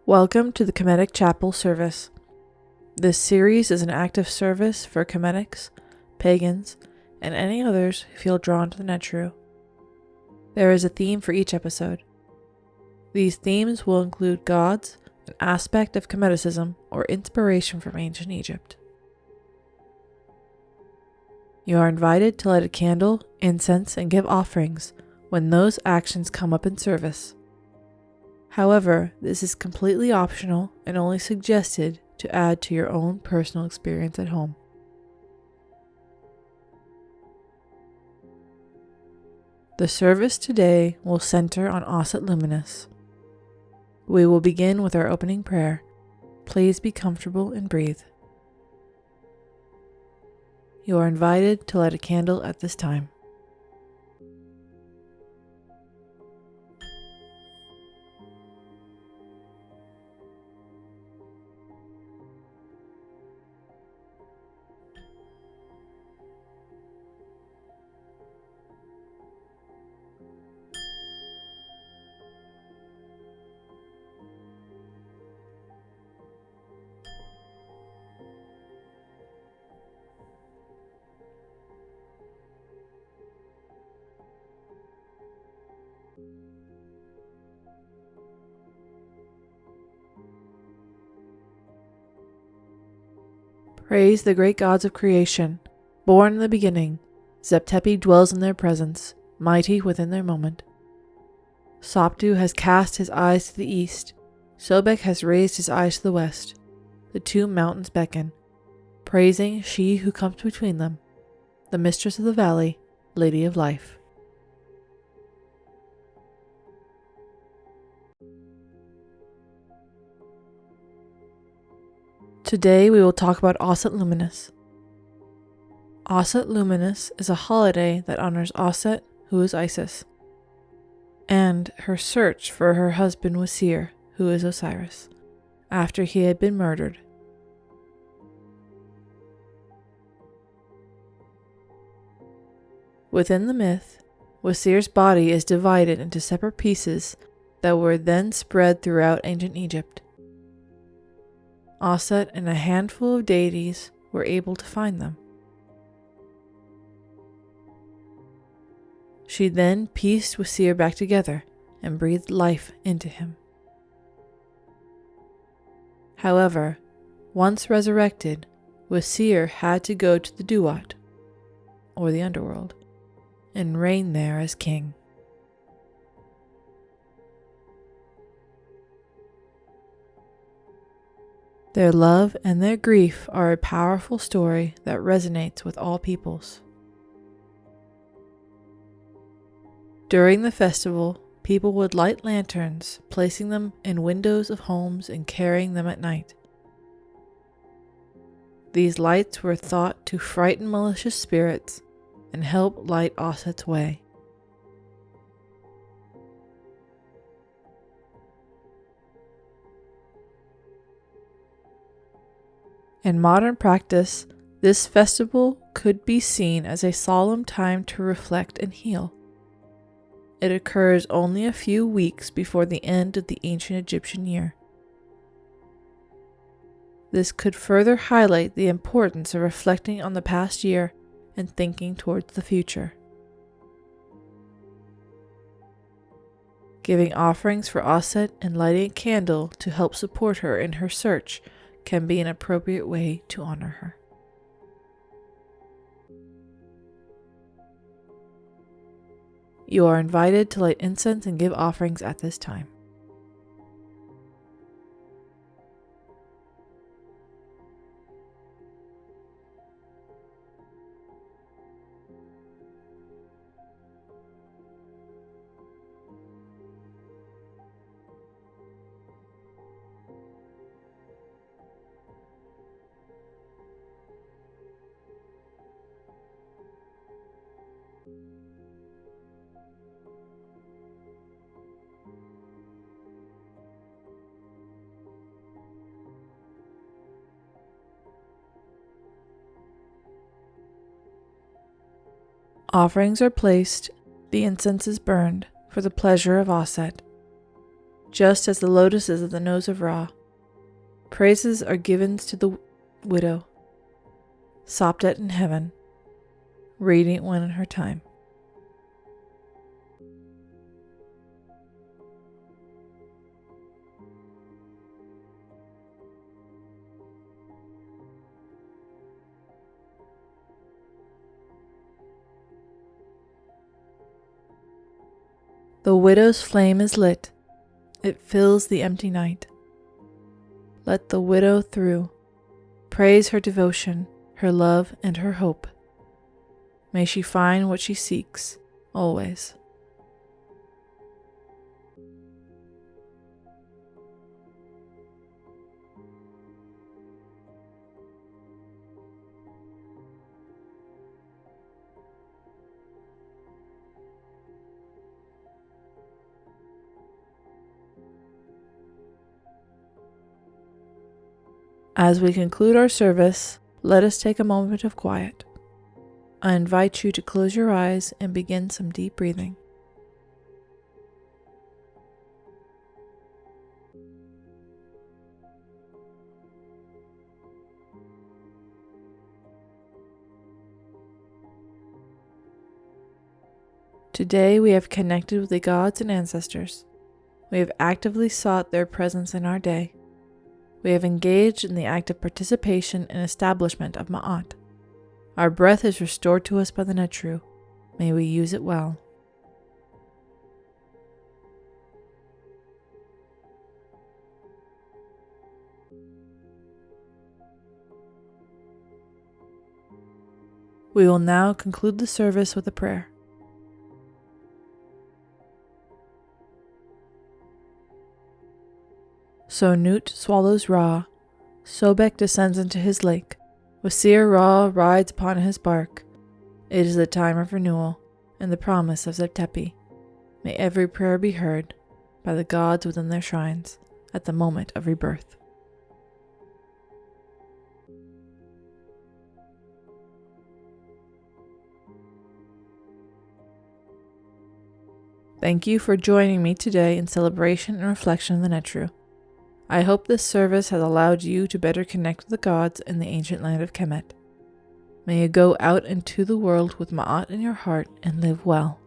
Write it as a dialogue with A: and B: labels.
A: Welcome to the Kemetic Chapel service. This series is an active service for kemetics, pagans, and any others who feel drawn to the Netjeru. There is a theme for each episode. These themes will include gods, an aspect of kemeticism, or inspiration from ancient Egypt. You are invited to light a candle, incense, and give offerings when those actions come up in service. However, this is completely optional and only suggested to add to your own personal experience at home. The service today will center on Aset Luminous. We will begin with our opening prayer. Please be comfortable and breathe. You are invited to light a candle at this time. Praise the great gods of creation. Born in the beginning, Zeptepi dwells in their presence, mighty within their moment. Soptu has cast his eyes to the east. Sobek has raised his eyes to the west. The two mountains beckon, praising she who comes between them, the mistress of the valley, lady of life. Today we will talk about Aset Luminous. Aset Luminous is a holiday that honors Aset, who is Isis, and her search for her husband Wasir, who is Osiris, after he had been murdered. Within the myth, Wasir's body is divided into separate pieces that were then spread throughout ancient Egypt. Aset and a handful of deities were able to find them. She then pieced Wasir back together and breathed life into him. However, once resurrected, Wasir had to go to the Duat, or the underworld, and reign there as king. Their love and their grief are a powerful story that resonates with all peoples. During the festival, people would light lanterns, placing them in windows of homes and carrying them at night. These lights were thought to frighten malicious spirits and help light Aset's way. In modern practice, this festival could be seen as a solemn time to reflect and heal. It occurs only a few weeks before the end of the ancient Egyptian year. This could further highlight the importance of reflecting on the past year and thinking towards the future. Giving offerings for Aset and lighting a candle to help support her in her search can be an appropriate way to honor her. You are invited to light incense and give offerings at this time. Offerings are placed, the incense is burned for the pleasure of Aset. just as the lotus is at the nose of Ra. Praises are given to the widow, Sopdet in heaven, radiant one in her time. The widow's flame is lit. It fills the empty night. Let the widow through praise her devotion, her love, and her hope. May she find what she seeks, always. As we conclude our service, let us take a moment of quiet. I invite you to close your eyes and begin some deep breathing. Today we have connected with the gods and ancestors. We have actively sought their presence in our day. We have engaged in the active participation and establishment of Ma'at. Our breath is restored to us by the Netjeru. May we use it well. We will now conclude the service with a prayer. So Nut swallows Ra, Sobek descends into his lake, Wasir Ra rides upon his bark. It is the time of renewal, and the promise of Zeptepi. May every prayer be heard by the gods within their shrines at the moment of rebirth. Thank you for joining me today in celebration and reflection of the Netjeru. I hope this service has allowed you to better connect with the gods in the ancient land of Kemet. May you go out into the world with Ma'at in your heart and live well.